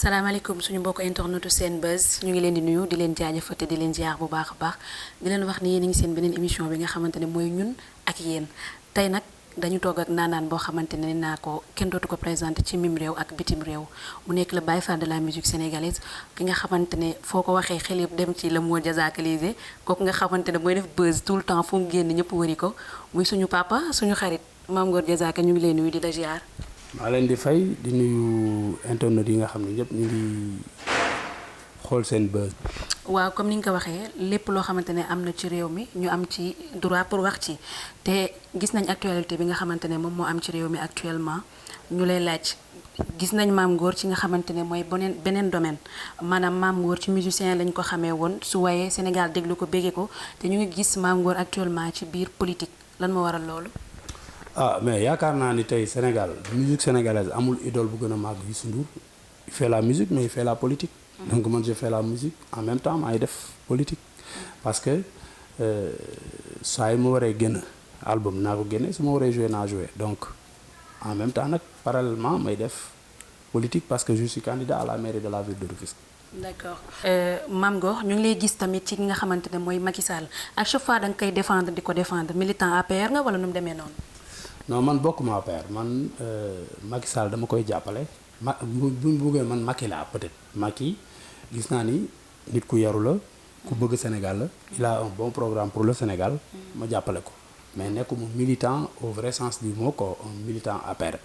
salaamaaleykum suñu mbokk internetu Senbuzz ñu ngi leen di nuyu di leen jaajëfal te di leen ziar bu baax a baax di leen wax ni yéen a ngi seen beneen émission bi nga xamante ne mooy ñun ak yéen tey nag dañu toog ak naanaan boo xamante ne naa ko kenn dootu ko présenté ci mim réew ak bitim réew mu nekk le Baye Fall de la musique sénégalaise ki nga xamante ne foo ko waxee xel yëpp dem ci le mot jazakalisé kooku nga xamante ne mooy def buzz tout le temps fu mu génn ñëpp wëri ko muy suñu papa suñu xarit Mame Ngor Diazaka ñu ngi leen nuyu di la ziar. maa leen di fay di nuyu internet yi nga xam ne ñëpp ñu ngi xool Senbuzz. waaw comme ni nga ko waxee lépp loo xamante ne am na ci réew mi ñu am ci droit pour wax ci te gis nañ actualité bi nga xamante ne moom moo am ci réew mi actuellement ñu lay laaj gis nañ Mame Ngor ci nga xamante ne mooy beneen domaine maanaam Mame Ngor ci musicien lañ ko xamee woon su wayee Sénégal déglu ko béggee ko te ñu ngi gis Mame Ngor actuellement ci biir politique lan moo waral loolu. Mais yaakaar naa ni tey Sénégal musique sénégalaise amul idole bu gën a màgg Youssou Ndour il fait la musique mais il fait la politique. Donc man je fais la musique en même temps maay def politique. parce que saa yi ma waree génn album naa ko génne su ma waree jouer naa jouer donc en même temps nag parallèlement may def politique parce que je suis candidat à la mairie de la ville de Rufisque. D'accord Mame Ngor ñu ngi lay gis tamit ci nga xamante ne mooy Macky Sall à chaque fois da nga koy défendre di ko défendre militant APR nga wala nu mu demee noonu. non man bokkuma APR man Macky Sall dama koy jàppale bu buggee man Macky laa peut-être Macky gis naa ni nit ku yaru la ku bëgg Sénégal la il a un bon programme pour le Sénégal ma jàppale ko mais nekkuma militant au vrai sens du mot ko un militant APR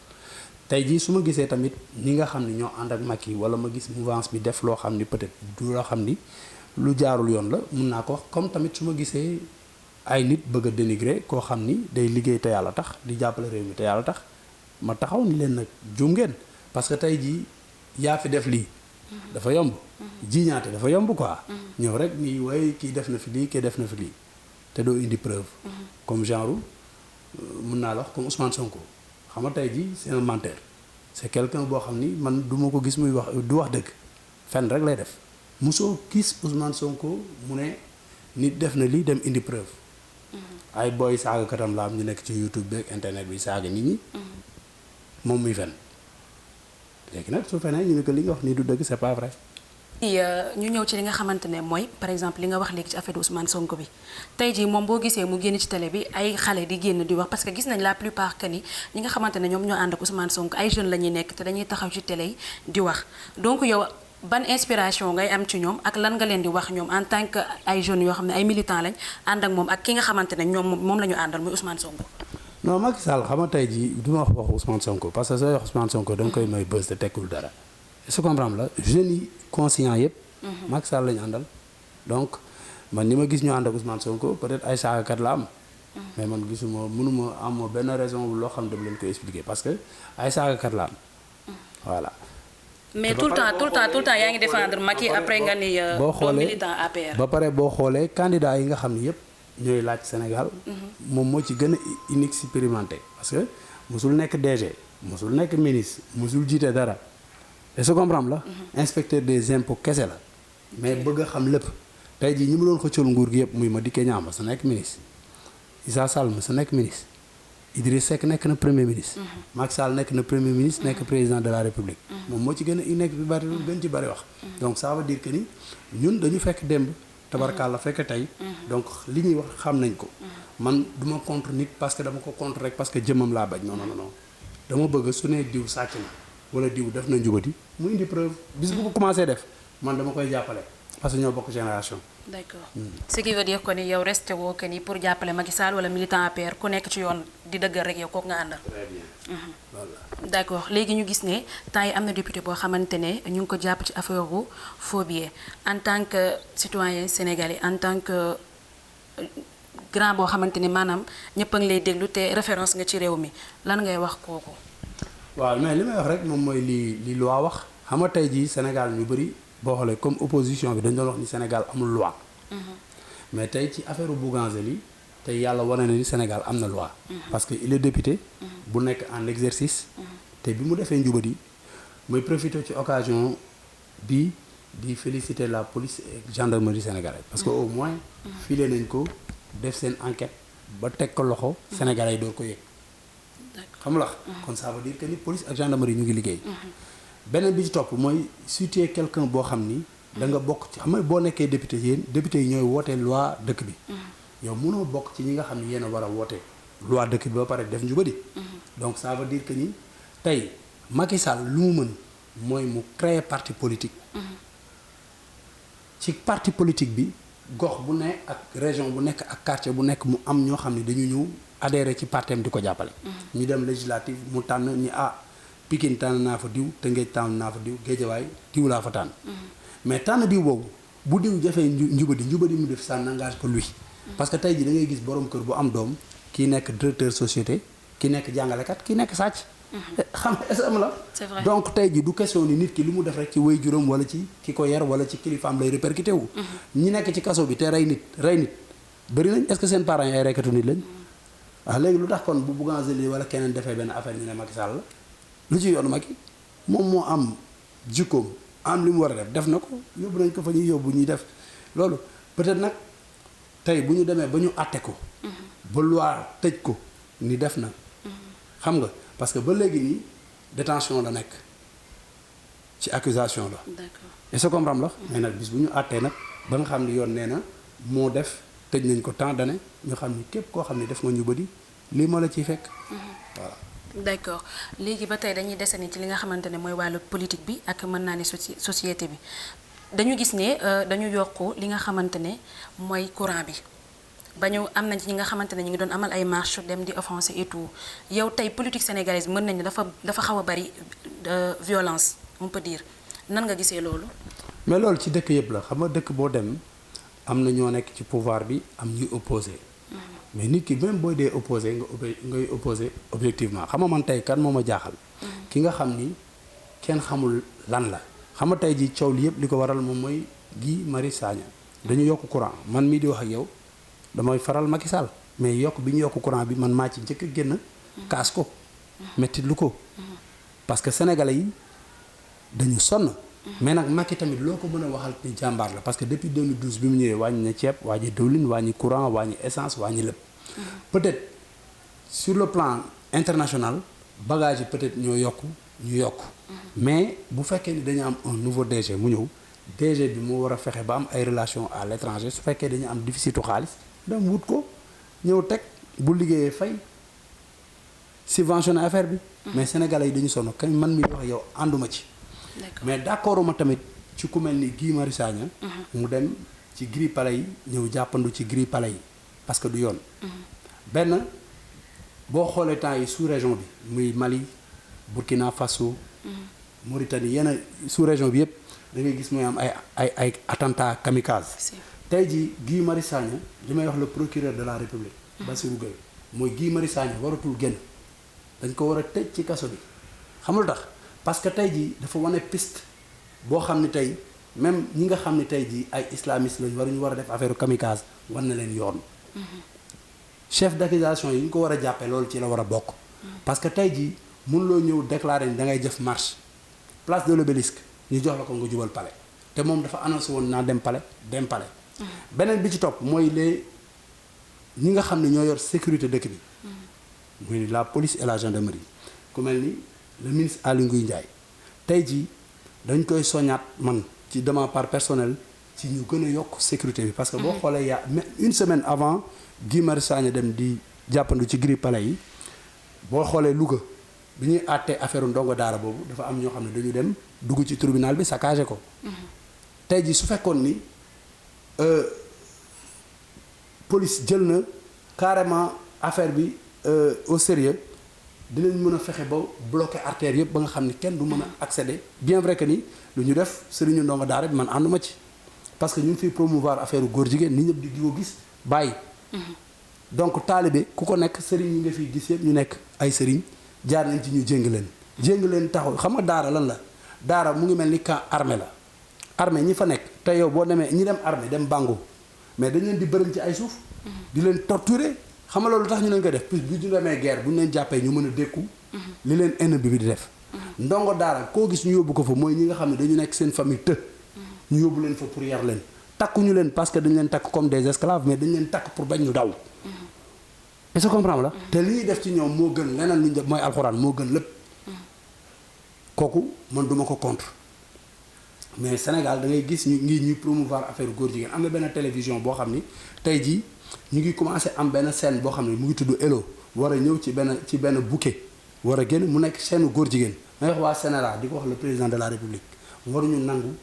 tey jii su ma gisee tamit ñi nga xam ni ñoo ànd ak Macky wala ma gis mouvance bi def loo xam ni peut-être du loo xam ni lu jaarul yoon la mun naa ko wax comme tamit su ma gisee ay nit bëgg a dénigrer koo xam ni day liggéey te yàlla tax di jàppale réew mi te yàlla tax ma taxaw ni leen nag juum ngeen parce que tey jii yaa fi def lii dafa yomb jiiñaate dafa yomb quoi ñëw rek ni way kii def na fi lii kii def na fi lii te doo indi preuve comme genre mun naa la wax comme Ousmane Sonko xam nga tey jii c'est un menteur c'est quelqu'un boo xam ni man du ma ko gis muy wax du wax dëgg fenn rek lay def mosoo gis Ousmane Sonko mu ne nit def na lii dem indi preuve ay booy saaga katam la am ñu nekk ci YouTube beeg internet bi saaga nit ñi moom muy fen léegi nag su fenee ñu ne que li nga wax nii du dëgg c'est pas vrai. ñu ñëw ci li nga xamante ne mooy par exemple li nga wax léegi ci affaire Ousmane Sonko bi tey jii moom boo gisee mu génn ci télé bi ay xale di génn di wax parce que gis nañ la plupart que ni ñi nga xamante ne ñoom ñoo ànd ak Ousmane Sonko ay jeunes la ñuy nekk te dañuy taxaw ci télé yi di wax donc yow ban inspiration ngay am ci ñoom ak lan nga leen di wax ñoom en tant que ay jeunes yoo xam ne ay militants lañ ànd ak moom ak ki nga xamante ne ñoom moom la ñu àndal muy Ousmane Sonko. non Macky Sall xam nga tey jii du ma wax waxu Ousmane Sonko parce que sooy wax Ousmane Sonko da nga koy may bës te tekkul dara est-ce que comprendre la jeunes yi conscients yëpp. Macky Sall la ñu àndal donc man ni ma gis ñu ànd ak Ousmane Sonko peut-être ay saagakat la am. mais man gisuma mënuma am benn raison loo xam ne dama leen koy expliquer parce que ay saagakat la am voilà. mais tout le temps yaa ngi défendre Macky après nga ni. boo xoolee militant APR. ba pare boo xoolee candidat yi nga xam ni yëpp ñooy laaj Sénégal. moom moo ci gën a inexpérimenté parce que mosul nekk DG mosul nekk ministre mosul jiite dara est-ce que comprendre la. inspecteur des impôts kese la. mais bëgg a xam lépp tey jii ñi mu doon xëccool nguur gi yëpp muy Madické Niang ma sa nekk ministre Issa Sall ma sa nekk ministre Idriss Seck nekk na premier ministre. Macky Sall nekk na premier ministre nekk président de la République. moom moo ci gën a nekk bi bari gën ci bari wax. donc ça veut dire que ni ñun dañu fekk démb. tabarkàlla fekk tey. donc li ñuy wax xam nañ ko. man du ma contre nit parce que dama ko contre rek parce que jëmmam laa bañ non non non dama bëgg su ne diw sàcc na wala diw def na njubati mu indi preuve bis bu ko commencé def man dama koy jàppale parce que ñoo bokk génération. d'accord ce qui veut dire que ni yow resté woo que ni pour jàppale Macky Sall wala militant APR ku nekk ci yoon di dëggal rek yow kooku nga àndal. très bien. voilà. d'accord léegi ñu gis ne temps yi am na député boo xamante ne ñu ngi ko jàpp ci affaire ru faux billets en tant que citoyen sénégalais en tant que grand boo xamante ne maanaam ñëpp a ngi lay déglu te référence nga ci réew mi lan ngay wax kooku. waaw mais li may wax rek moom mooy li loi wax xam nga tey jii Sénégal ñu bëri boo xoolee comme opposition bi dañ doon wax ni Sénégal amul loi. mais tey ci affaire Bougazelli tey yàlla wane na ni Sénégal am na loi. parce que il est député. bu nekk en exercice. te bi mu defee njubadi muy profité ci occasion bi di féliciter la police et gendarmerie sénégalaise parce que au moins. filé nañ ko def seen enquête ba teg ko loxo. Sénégalais yi door ko yëg. xam nga kon ça veut dire que ni police ak gendarmerie ñu ngi liggéey. beneen bi ci topp mooy si tu es quelqu'un boo xam ni da nga bokk ci xam nga boo nekkee député yéen député yi ñooy wootee loi dëkk bi yow mënoo bokk ci ñi nga xam ni yéen a war a wootee loi dëkk bi ba pare def njubadi donc ça veut dire que ni tey Macky Sall lu mu mën mooy mu créer parti politique ci parti politique bi gox bu ne ak région bu nekk ak quartier bu nekk mu am ñoo xam ne dañu ñëw adhéré ci partem di ko jàppale ñu dem législative mu tànn ñi Pikine tànn naa fa diw Tëngéej tànn naa fa diw Géejawaay diw laa fa tànn mais tànn diw boobu bu diw jafee njubadi mu def ça n'engage que lui parce que tey ji da ngay gis borom kër bu am doom kii nekk directeur société kii nekk jàngalekat kii nekk sàcc xam nga SM la c'est vrai. donc tey ji du question ni nit ki li mu def rek ci way juróom wala ci ki ko yar wala ci kilifaam lay répercuté wu ñi nekk ci kaso bi te rey nit bëri nañ est-ce que seen parents yi ay reykatu nit lañ waaw léegi lu tax kon bu Bougazelli wala keneen defee benn affaire ñu ne Macky Sall la lu ci yoonu Macky moom moo am jikkoom am li mu war a def na ko yóbbu nañ ko fa ñuy yóbbu ñuy def loolu peut-être nag tey bu ñu demee ba ñu àtte ko ba loi tëj ko ni def na xam nga parce que ba léegi nii détention la nekk ci accusation la d'accord. est-ce que comprendre la mais nag bis bu ñu àttee nag ba nga xam ni yoon nee na moo def tëj nañ ko temps d'année ñu xam ni képp koo xam ni def nga ñu bëri lii moo la ciy fekk voilà. d'accord léegi ba tey dañuy desani ci li nga xamante ne mooy wàllu politique bi ak mën naa ne société bi dañu gis ne dañu yokk li nga xamante ne mooy courant bi ba ñu am nañ ci ñi nga xamante ne ñu ngi doon amal ay marche dem di offenser et tout yow tey politique sénégalaise mën nañ ne dafa xaw a bari violence on peut dire nan nga gisee loolu. mais loolu ci dëkk yëpp la xam nga dëkk boo dem am na ñoo nekk ci pouvoir bi am ñuy opposé mais nit ki même booy dee opposé ngay opposé objectivement xam nga man tey kan moo ma jaaxal ki nga xam ni kenn xamul lan la xam nga tey ji coow li yëpp li ko waral moom mooy Guy Marius Sagna dañu yokk courant man mii di wax ak yow damay faral Macky Sall mais yokk bi ñu yokk courant bi man maa ci njëkk a génn kaas ko metti lu ko parce que sénégalais yi dañu sonn mais nag Macky tamit loo ko mën a waxal ni jàmbaar la parce que depuis 2012 bi mu ñëwee wàññi na ceeb wàññi diwlin wàññi courant wàññi essence wàññi lépp peut-être sur le plan international bagage yi peut-être ñoo yokk ñu yokk mais bu fekkee ni dañu am un nouveau DG mu ñëw DG bi moo war a fexe ba am ay relations à l'étranger su fekkee dañu am déficitu xaalis dem wut ko ñëw teg bu liggéeyee fay subventionné affaire bi mais sénégalais yi dañu sonn kañ man mi wax yow ànduma ci mais d'accord ma tamit ci ku mel ni Guy Marius Sagna mu dem ci gris palais yi ñëw jàppandu ci gris palais yi parce que du yoon benn boo xoolee temps yi sous région bi muy Mali Burkina Faso Mauritanie yenn sous région bi yëpp da ngay gis muy am ay attentat kamikaze tey ji Guy Marius Sagna li may wax le procureur de la République Bassirou Gueye mooy Guy Marius Sagna waratul génn dañ ko war a tëj ci kaso bi xamul tax parce que tey jii dafa wane piste boo xam ne tey même ñi nga xam ne tey jii ay islamistes lañ war a def affaire kamikaze war na leen yoon chef d'accusation yi ñu ko war a jàppee loolu ci la war a bokk parce que tey jii mënuloo ñëw déclarer ni da ngay def marche place de l'Obélisque ñu jox la ko nga jubal palais te moom dafa annoncé woon naa dem palais beneen bi ci topp mooy ñi nga xam ne ñoo yor sécurité dëkk bi muy la police et la gendarmerie ku mel ni le ministre Aly Ngouille Ndiaye tey jii dañ koy soññaat man ci de ma part personnelle ci ñu gën a yokk sécurité bi parce que boo xoolee yaa une semaine avant Guy Marius Sagna dem di jàppandu ci gris palais yi boo xoolee Louga bi ñuy àttee affaire ndongo daara boobu dafa am ñoo xam ne dañu dem dugg ci tribunal bi saccagé ko tey jii su fekkoon ni police jël na carrément affaire bi au sérieux dinañ mën a fexe ba bloquer artère yëpp ba nga xam ni kenn du mën a accéder bien vrai que ni lu ñu def sëriñu ndongo daara bi man ànduma ci parce que ñu ngi fiy promouvoir affaire góor jigéen ni ñëpp di ko gis bàyyi donc taalibe ku ko nekk sëriñ ñi nga fiy gis yëpp ñu nekk ay sëriñ jaar nañ ci ñu jéng leen taxaw xam nga daara lan la daara mu ngi mel ni camp armée la armée ñi fa nekk te yow boo demee ñi dem armée dem Bango mais dañ leen di bërëm ci ay suuf di leen torturer xam nga loolu tax ñu leen koy def puis bu ñu demee guerre bu ñu leen jàppee ñu mën a dékku li leen ennemi bi di def ndongo daara koo gis ñu yóbbu ko fa mooy ñi nga xam ne dañu nekk seen famille ñu yóbbu leen fa pour yar leen takkuñu leen parce que dañ leen takk comme des esclaves mais dañ leen takk pour bañ ñu daw est-ce que comprendre la te li ñuy def ci ñoom moo gën leneen lu ñu def mooy alxuraan moo gën lépp kooku man duma ko contre mais Sénégal da ngay gis ñu ngi ñuy promouvoir affaire góor jigéen am na benn télévision boo xam ni tey jii ñu ngi commencé am benn scène boo xam ne mu ngi tudd Hello war a ñëw ci benn bouquet war a génn mu nekk scène góor jigéen may wax waa Sénégal di ko wax le président de la République waruñu nangu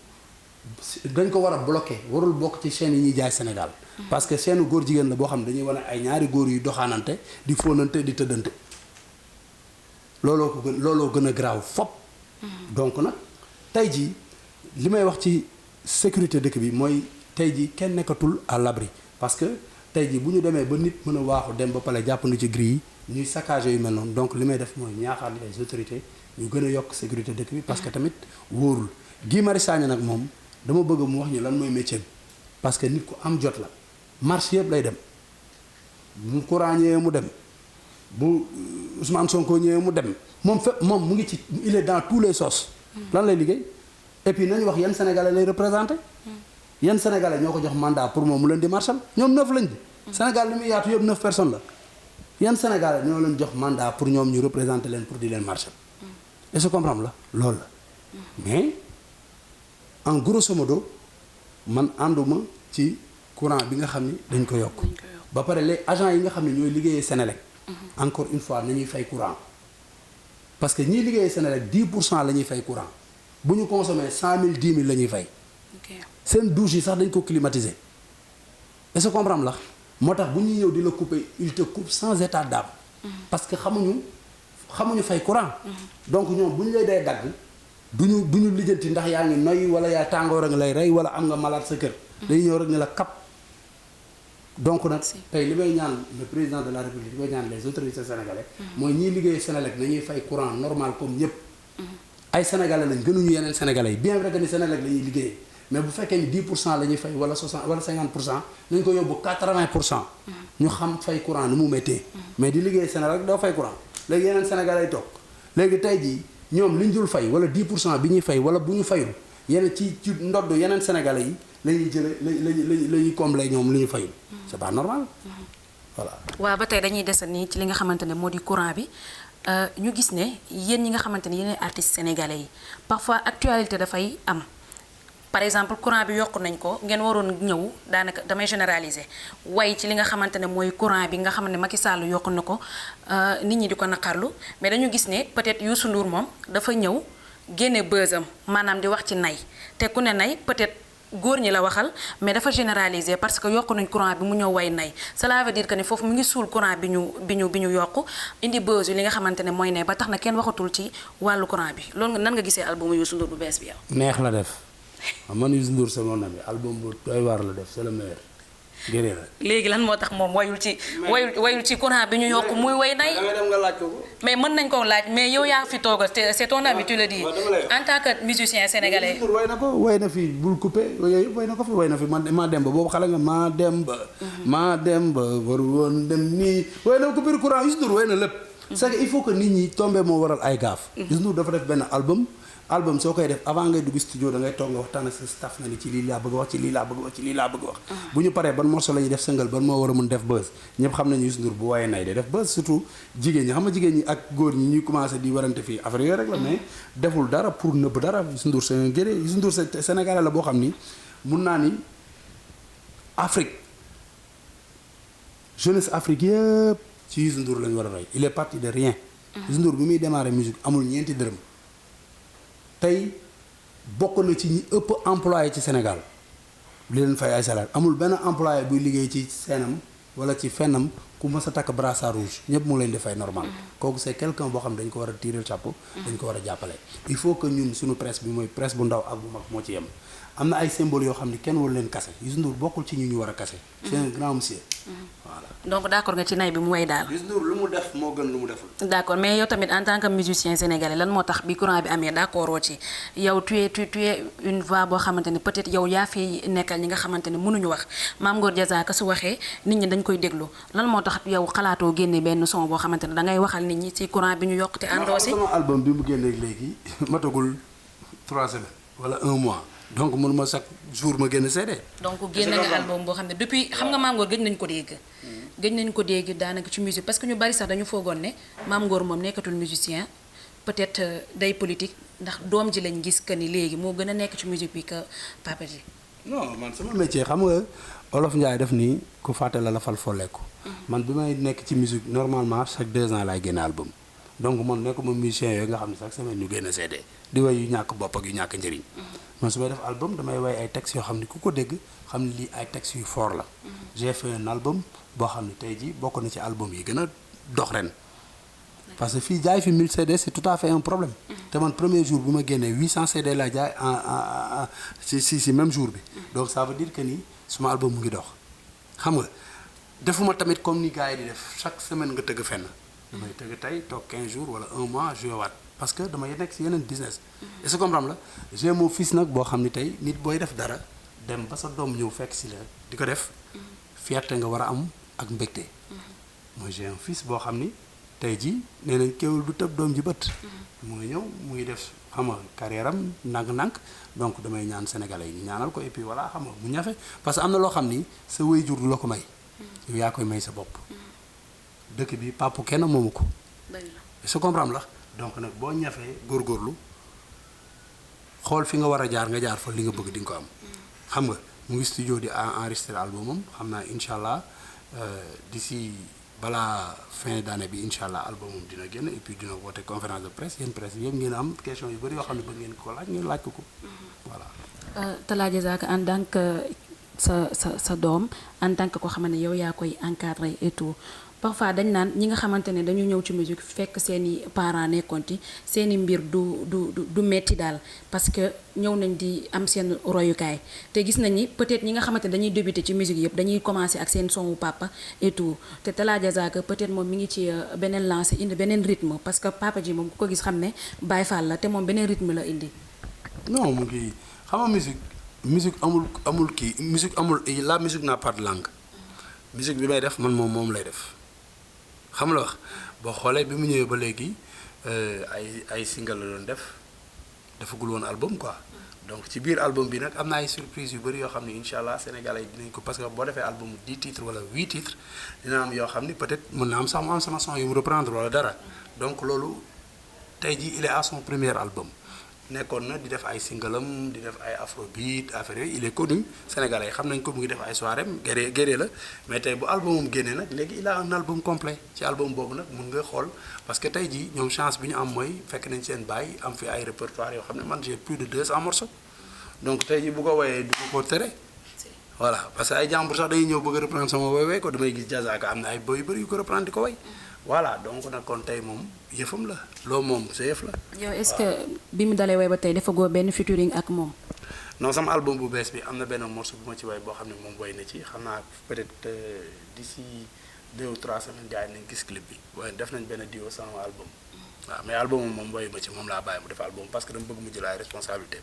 dañ ko war a bloqué warul bokk ci chaîne yi ñuy jaay Sénégal parce que chaîne góor jigéen la boo xam ne dañuy wane ay ñaari góor yu doxaanante di fóonante di tëddante looloo gën a graaw fop donc nag tey jii li may wax ci sécurité dëkk bi mooy tey jii kenn nekkatul à l'abri parce que tey jii bu ñu demee ba nit mën a waaxu dem ba pale jàpp na ci grille yi ñuy saccagé yu mel noonu donc li may def mooy ñaaxaat les autorités ñu gën a yokk sécurité dëkk bi parce que tamit wóorul Guy Marius Sagna nag moom dama bëgg mu wax ñu lan mooy métier bi parce que nit ku am jot la marche yëpp lay dem bu courant ñëwee mu dem bu Ousmane Sonko ñëwee mu dem moom fépp moom mu ngi ci il est dans tous les sauces lan lay liggéey et puis nañu wax yan sénégalais lay représenté yan sénégalais ñoo ko jox mandat pour moom mu leen di marchal ñoom 9 lañ di Sénégal li muy yaatu yëpp 9 personnes la yan sénégalais ñoo leen jox mandat pour ñoom ñu représenté leen pour di leen marchal est-ce que comprendre la loolu la mais en grosso modo man ànduma ci courant bi nga xam ni dañ ko yokk ba pare les agents yi nga xam ne ñooy liggéeyee Sénélec encore une fois nañuy fay courant parce que ñiy liggéeyee Sénélec 10% la ñuy fay courant bu ñu consommé 100000 10 000 la ñuy fay seen douche yi sax dañ ko climatiser est-ce que comprendre la moo tax bu ñuy ñëw di la couper il te coupe sans état d'âme parce que xamuñu fay courant donc ñoom bu ñu lay dee dagg duñu lijjanti ndax yaa ngi noy wala yaa tàngoor a nga lay rey wala am nga malade sa kër dañuy ñëw rek ne la kap donc nag tey li may ñaan le président de la République li may ñaan les autorités sénégalais mooy ñiy liggéey Sénélec nañuy fay courant normal comme ñëpp ay sénégalais lañ gënuñu yeneen sénégalais yi bien vrai que ni Sénélec la ñuy liggéeyee mais bu fekkee ni 10% la ñuy fay wala 60 wala 50% nañ ko yóbbu 80% ñu xam fay courant ni mu méttee mais di liggéey Sénélec doo fay courant léegi yeneen sénégalais yi toog léegi tey jii ñoom li ñu dul fay wala 10% bi ñuy fay wala bu ñu fayul yeneen ci ndodd yeneen sénégalais yi la ñuy jële la ñuy combler ñoom li ñu fayul c'est pas normal voilà. waaw ba tey dañuy desal nii ci li nga xamante ne moo di courant bi ñu gis ne yéen ñi nga xamante ne yeneen artistes sénégalais yi parfois actualité dafay am par exemple courant bi yokku nañ ko ngeen waroon ñëw daanaka damay généraliser way ci li nga xamante ne mooy courant bi nga xam ne Macky Sall yokku na ko nit ñi di ko naqarlu mais dañu gis ne peut-être Youssou Ndour moom dafa ñëw génne bësam maanaam di wax ci nay te ku ne nay peut-être góor ñi la waxal mais dafa généraliser parce que yokku nañ courant bi mu ñëw way nay cela veut dire que ni foofu mu ngi suul courant bi ñu yokku indi buzz li nga xamante ne mooy nay ba tax na kenn waxatul ci wàllu courant bi loolu nan nga gisee album Youssou Ndour bu bees bi yow. neex la def man Youssou Ndour c'est mon ami album bu doy waar la def c'est le meilleur gëree la. léegi lan moo tax moom wayul ci courant bi ñu yokk muy way nay. da nga dem nga laaj ko. mais mën nañ koo laaj mais yow yaa fi toogal c'est ton ami tu le dis en tant que musicien sénégalais. way na ko way na fi bul coupé yooyu yëpp way na ko fi way na fi maa dem ba boobu xale nga maa dem ba waru woon dem nii way na ko biir courant Youssou Ndour way na lépp. c'est que il faut que nit ñi tombé moo waral ay gaaf. Youssou Ndour dafa def benn album soo koy def avant ngay dugg studio da ngay toog nga waxtaan ak sa staff nga ni ci lii laa bëgg wax ci lii laa bëgg wax ci lii laa bëgg wax bu ñu paree ban morceau la ñuy def single ban moo war a mun def buzz ñëpp xam nañu Youssou Ndour bu waaye nay de def buzz surtout jigéen ñi xam nga jigéen ñi ak góor ñi ñuy commencé di warante fii affaire yooyu rek la mais deful dara pour nëbb dara Youssou Ndour c'est un guerrier Youssou Ndour c'est sénégalais la boo xam ni mun naa ni Afrique jeunesse Afrique yëpp ci Youssou Ndour lañu war a roy il est parti de rien Youssou Ndour bi muy démarrer musique amul ñeenti dërëm tey bokk na ci ñi ëpp employé ci Sénégal li leen fay ay salaire amul benn employé buy liggéey ci seenam wala ci fennam ku mës a takk brassard rouge ñëpp mu leen di fay normal kooku c'est quelqu'un boo xam ne dañ ko war a tirer chapeau dañ ko war a jàppale il faut que ñun suñu presse bi mooy presse bu ndaw ak bu mag moo ci yem am na ay symboles yoo xam ne kenn waru leen kase Youssou Ndour bokkul ci ñu war a kase c'est un grand monsieur voilà donc d'accord nga ci nay bi mu way daal. Youssou Ndour lu mu def moo gën lu mu deful. d'accord mais yow tamit en tant que musicien sénégalais lan moo tax bi courant bi amee d'accord woo ci yow tu es une voix boo xamante ne peut-être yow yaa fi nekkal ñi nga xamante ne mënuñu wax Mame Ngor Diazaka su waxee nit ñi dañ koy déglu lan moo tax yow xalaatoo génne benn son boo xamante ne dangay waxal nit ñi ci courant bi ñu yokk te àndoo si. sama album bi mu génnee léegi matagul 3 semaines wala 1 mois. donc mënuma chaque jour ma génn CD. donc génn nga album boo xam ne depuis xam nga Mame Ngor gëj nañ ko dégg. gëj nañ ko dégg daanaka ci musique parce que ñu bari sax dañu foogoon ne Mame Ngor moom nekkatul musicien peut-être day politique ndax doom ji lañ gis que ni léegi moo gën a nekk ci musique bi que papa ji. non man sama métier xam nga Olof Ndiaye def nii ku fàtte la fal folleeku. man bi may nekk ci musique normalement chaque 2 ans laay génne album. donc man nekkuma musicien yooyu nga xam ne chaque semaine ñu génn CD di way yu ñàkk bopp ak yu ñàkk njëriñ. man su may def album damay way ay textes yoo xam ne ku ko dégg xam ne lii ay textes yu fort la. j'ai fait un album boo xam ne tey jii bokk na ci album yi gën a dox ren. parce que fii jaay fi 1000 CD c'est tout à fait un problème. te man premier jour bu ma génnee 800 CD la jaay si même jour bi. donc ça veut dire que ni suma album mu ngi dox. xam nga defuma tamit comme ni gars yi di def chaque semaine nga tëgg fenn. damay tëgg tey toog 15 jours wala 1 mois joué waat parce que damay nekk si yeneen business. est-ce que comprendre la j'ai mon fils nag boo xam ni tey nit booy def dara dem ba sa doom ñëw fekk si la di ko def. fierté nga war a am ak mbégte. mooy j'ai un fils boo xam ni. tey jii nee nañ kéwul du tëb doom ji bët. mu ngi ñëw mu ngi def xam nga carrière am ndànk-ndànk donc damay ñaan sénégalais yi ñu ñaanal ko et puis voilà xam nga mu ñafe parce que am na loo xam ni sa waajur du la ko may. yow yaa koy may sa bopp. dëkk bi papa kenn moomu ko. est-ce que comprendre la donc nag boo ñafee góorgóorlu xool fi nga war a jaar nga jaar fa li nga bëgg di nga ko am. xam nga mu ngi studio di enregistrer albumam xam naa incha allah d'ici. balaa fin d'année bi incha allah albumum dina génn et puis dina woote conférence de presse yéen presse bi yëpp ngeen am question yu bëri yoo xam ne bëgg ngeen ko laaj ngeen laaj ko ko voilà. Talla Diazaka en tant que sa doom en tant que koo xamante ne yow yaa koy encadrer et tout parfois dañ naan ñi nga xamante ne dañu ñëw ci musique fekk seeni parents nekkoon ci seeni mbir du metti daal parce que ñëw nañ di am seen royukaay te gis nañ ni peut-être ñi nga xamante ne dañuy débuter ci musique yëpp dañuy commencer ak seen son wu papa et tout te Talla Diazaka peut-être moom mi ngi ci beneen lancé indi beneen rythme parce que papa ji moom ku ko gis xam ne Baye Fall la te moom beneen rythme la indi. non mu ngi xam nga musique amul kii musique amul la musique n'a pas de langue. musique bi may def man moom lay def. xam la wax boo xoolee bi mu ñëwee ba léegi ay single la doon def defagul woon album quoi donc ci biir album bi nag am na ay surprise yu bëri yoo xam ne incha allah sénégalais yi dinañ ko parce que boo defee album 10 titres wala 8 titres dina am yoo xam ni peut-être mën na am sax mu am sama son yu mu reprendre wala dara donc loolu tey jii il est à son premier album nekkoon na di def ay singalam di def ay afrobeat affaire yooyu il est connu sénégalais yi xam nañ ko mu ngi def ay soirée géré la mais tey bu albumum génnee nag léegi il a un album complet ci album boobu nag mun nga xool parce que tey jii ñoom chance bi ñu am mooy fekk nañ seen baay am fi ay répertoire yoo xam ne man j'ai plus de 200 morceaux donc tey jii bu ko woyee du ko tere voilà parce que ay jàmbur sax dañuy ñëw bëgg a reprendre sama woy ko damay gis Diazaka am na ay boy yu bëri yu ko reprendre di ko woy voilà donc nag kon tey moom yëfam la loolu moom sa yëf la. yow est-ce que bi mu dalee way ba tey dafa góor benn featuring ak moom. non sama album bu bees bi am na benn morceau bu ma ci way boo xam ne moom woy na ci xam naa peut-être d'ici 2 ou 3 semaines gars yi nañ gis clip bi waaye def nañ benn duo sama album. waaw mais album moom woy ma ci moom laa bàyyi mu def album parce que dama bëgg mu jël ay responsabilité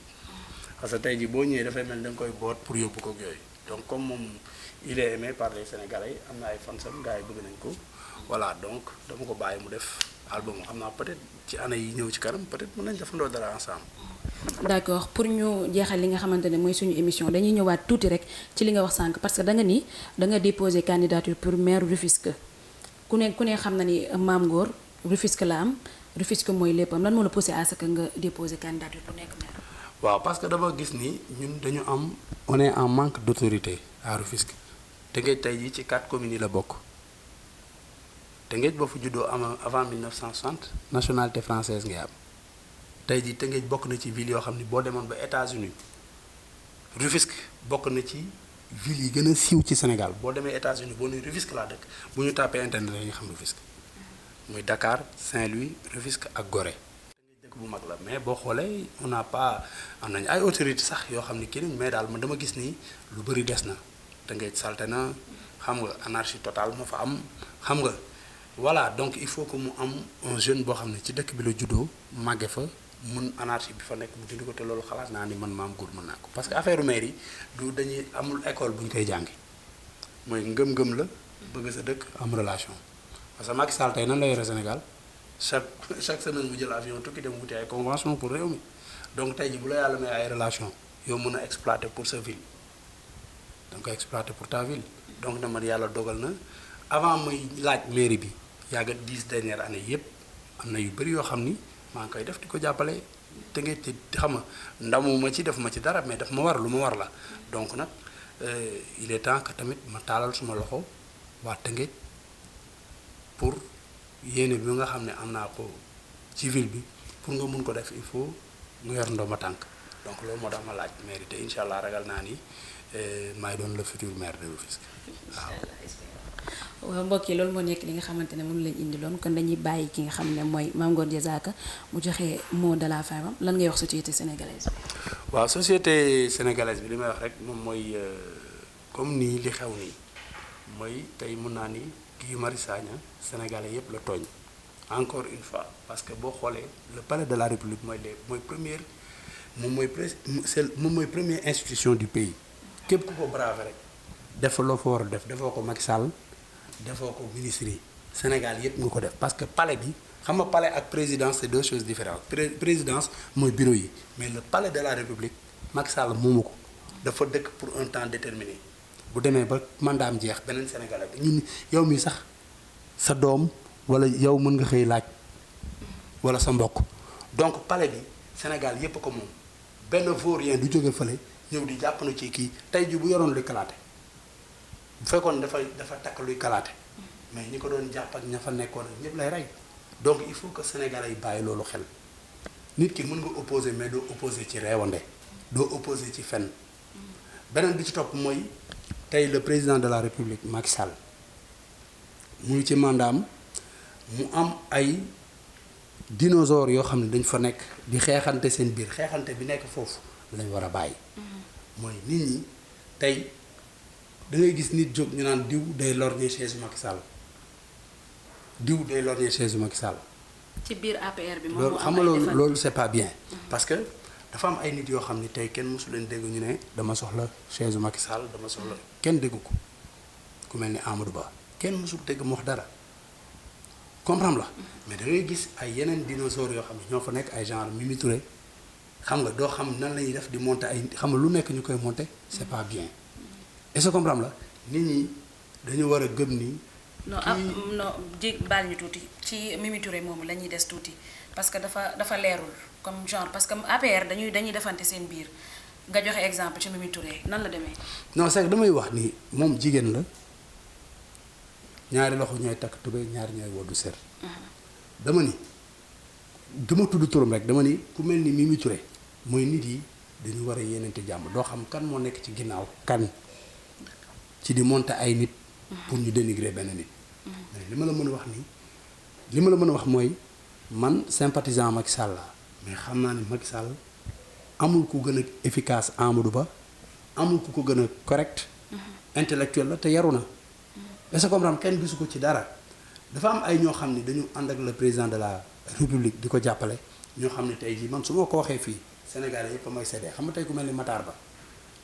parce que tey jii boo ñëwee dafay mel da nga koy boot pour yóbbu ko yooyu donc comme moom il est aimé par les Sénégalais am na ay fansam gars yi bëgg nañ ko. voilà donc dama ko bàyyi mu def album xam naa peut-être ci année yi ñëw ci kanam peut-être mën nañ defandoo dara ensemble. d'accord pour ñu jeexal li nga xamante ne mooy suñu émission dañuy ñëwaat tuuti rek ci li nga wax sànq parce que da nga ni da nga déposer candidature pour maire Rufisque ku ne xam na ni Mame Ngor Rufisque la am Rufisque mooy léppam lan moo la poussé à ce que nga déposer candidature pour nekk maire. waaw parce que dama gis ni ñun dañu am on est en manque d'autorité à Rufisque te ngay tey jii ci 4 communes yi la bokk. Tëngéej boo fa juddoo am avant 1960 nationalité française ngay am tey jii Tëngéej bokk na ci ville yoo xam ne boo demoon ba États-Unis Rufisque bokk na ci ville yi gën a siiw ci Sénégal boo demee États-Unis boo nee Rufisque laa dëkk bu ñu tàppee internet dañuy xam Rufisque muy Dakar Saint-Louis Rufisque ak Gorée. Tëngéej dëkk bu mag la mais boo xoolee on n'a pas am nañu ay autorités sax yoo xam ne kii nañ mais daal man dama gis ni lu bëri des na Tëngéej salte na xam nga anarchie totale moo fa am xam nga. voilà donc il faut que mu am un jeune boo xam ne ci dëkk bi la juddoo màgge fa mun anarchie bi fa nekk mu dindi ko te loolu xalaat naa ni man Mame Ngor mën naa ko parce que affaire mairie du dañuy amul école bu ñu koy jàngi mooy ngëm-ngëm la bëgg sa dëkk am relation parce que Macky Sall tey nan la yore Sénégal chaque semaine mu jël avion tukki dem wuti ay convention pour réew mi donc tey ji bu la yàlla may ay relation yow mën a exploiter pour sa ville da nga koy exploiter pour ta ville donc na man yàlla dogal na avant muy laaj mairie bi yàgga 10 dernières années yépp am na yu bëri yoo xam ni maa ngi koy def di ko jàppale Tëngéej ci xam nga ndamuma ci def ma ci dara mais daf ma war lu ma war la donc nag il est temps que tamit ma taalal suma loxo waa Tëngéej pour yéene bi nga xam ne am naa ko ci ville bi pour nga mun ko def il faut nga yor ndooma tànk donc loolu moo tax ma laaj mairie te incha allah ragal naa ni maay doon le futur maire de Rufisque waaw. waaw mbokk yi loolu moo nekk li nga xamante ne moom lañ indiloon kon dañuy bàyyi ki nga xam ne mooy Mame Ngor Diazaka mu joxe mot de la fin lan ngay wax société sénégalaise bi. waaw société sénégalaise bi li may wax rek moom mooy comme nii li xew nii mooy tey mun naa ni Guy Marius Sagna sénégalais yépp la tooñ encore une fois parce que boo xoolee le palais de la république mooy première moom mooy première institution du pays képp ku ko braver rek def loo fa war a def defoo ko Macky Sall defoo ko ministre yi Sénégal yépp nga ko def parce que palais bi xam nga palais ak présidence c'est deux choses différentes présidence mooy bureau yi mais le palais de la république Macky Sall moomu ko dafa dëkk pour un temps déterminé bu demee ba mandaam jeex beneen Sénégalais bi ñun yow mi sax sa doom wala yow mën nga xëy laaj wala sa mbokk donc palais bi Sénégal yépp ko moom benn vaurien du jóge fële ñëw di jàpp na ci kii tey ji bu yoroon luy kalaate bu fekkoon dafa takk luy kalaate mais ñi ko doon jàpp ak ña fa nekkoon ak ñëpp lay rey donc il faut que Sénégalais yi bàyyi loolu xel nit ki mën nga opposer mais doo opposer ci reewande doo opposer ci fenn beneen bi ci topp mooy tey le président de la République Macky Sall mu ngi ci mandaam mu am ay dinosaures yoo xam ne dañ fa nekk di xeexante seen biir xeexante bi nekk foofu lañ war a bàyyi mooy nit ñi tey da ngay gis nit jóg ñu naan diw day lorgner chaise Macky Sall diw day lorgner chaise Macky Sall ci biir APR bi loolu xam nga loolu c'est pas bien parce que dafa am ay nit yoo xam ni tey kenn mosu leen dégg ñu ne dama soxla chaise Macky Sall dama soxla kenn déggu ko ku mel ni Amadou Ba kenn mosul dégg mu wax dara comprendre la mais da ngay gis ay yeneen dinosaures yoo xam ne ñoo fa nekk ay genre Mimi Touré xam nga doo xam nan la ñuy def di monter ay xam nga lu nekk ñu koy monter c'est pas bien est-ce que comprendre la nit ñi dañu war a gëm ni. non ji baal ñu tuuti ci Mimi Touré moomu la ñuy des tuuti parce que dafa leerul comme genre parce que APR dañuy defante seen biir nga joxe exemple ci Mimi Touré nan la demee. non c'est que damay wax ni moom jigéen la ñaari loxo ñooy takk tubéy ñaari ñooy woddu ser. dama ni dama tudd turam rek dama ni ku mel ni Mimi Touré mooy nit yi dañu war a yéenante jàmm doo xam kan moo nekk ci ginnaaw kan ci di monter ay nit. pour ñu dénigrer benn nit. mais li ma la mën a wax nii li ma la mën a wax mooy man sympathisant Macky Sall la mais xam naa ne Macky Sall amul ku gën a efficace Amadou Ba amul ku ko gën a correct. intellectuel la te yaru na. est-ce que comprendre kenn gisu ko ci dara dafa am ay ñoo xam ne dañu ànd ak le président de la république di ko jàppale ñoo xam ne tey jii man su ma ko waxee fii Sénégalais yëpp a may seddee xam nga tey ku mel ni Matar Ba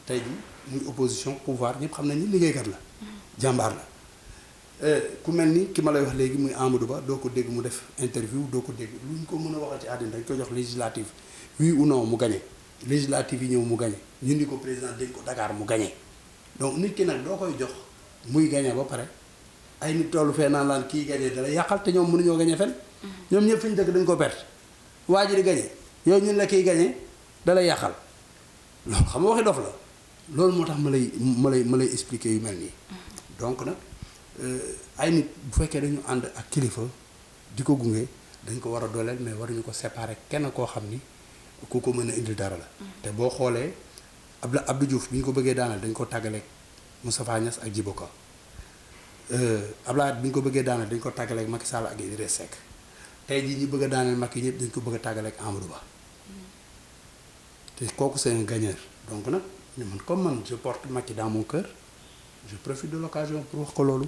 tey jii muy opposition pouvoir ñëpp xam nañ ni liggéeykat la. jàmbaar la ku mel ni ki ma lay wax léegi muy Amadou Ba doo ko dégg mu def interview doo ko dégg lu ñu ko mën a waxal ci àddina dañ ko jox législative oui ou non mu gagné législative yi ñëw mu gagné ñu ni ko président dañ ko Dakar mu gagné donc nit ki nag doo koy jox muy gagné ba pare ay nit tollu fee naan laan kii gagné dala yàqal te ñoom mënuñoo gagné fenn ñoom ñëpp fi ñu dëkk dañ ko perte waa ji di gagné yow ñun la kiy gagné dala yàqal loolu xam nga waxi dof la loolu moo tax ma lay expliquer yu mel nii donc nag ay nit bu fekkee dañu ànd ak kilifa di ko gunge dañ ko war a dooleel mais waruñu ko séparer kenn koo xam ni ku ko mën a indil dara la. te boo xoolee Abdou Diouf bi ñu ko bëggee daaneel dañ ko tàggaleeg Moustapha Niasse ak Djibo Ka Abdoulaye bi ñu ko bëggee daaneel dañ ko tàggaleeg Macky Sall ak Idriss Seck tey jii ñi bëgg a daaneel Macky ñëpp dañ ko bëgg a tàggaleeg Amadou Ba te kooku c'est un gagnant donc nag man comme man je porte Macky dans mon cœur. je profite de l'occasion pour wax ko loolu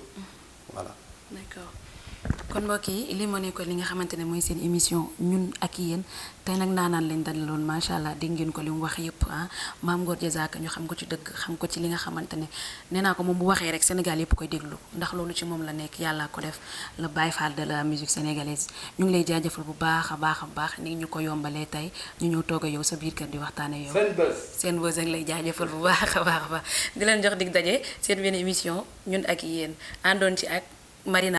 voilà. d'accord kon mbokk yi li moo nekkoon li nga xamante ne mooy seen émission ñun ak yéen tey nag naanaan lañ dalaloon macha allah dégg ngeen ko li mu wax yëpp Mame Ngor Diazaka ñu xam ko ci dëgg xam ko ci li nga xamante ne nee naa ko moom bu waxee rek Sénégal yëpp koy déglu ndax loolu ci moom la nekk yàlla ko def le Baye Fall de la musique sénégalaise ñu ngi lay jaajëfal bu baax a baax ni ñu ko yombalee tey ñu ñëw toog a yow sa biir kër di waxtaane yow. seen bës ak lay jaajëfal bu baax a baax di leen jox dig daje seen benn émission ñun ak yéen àndoon ci ak Marina.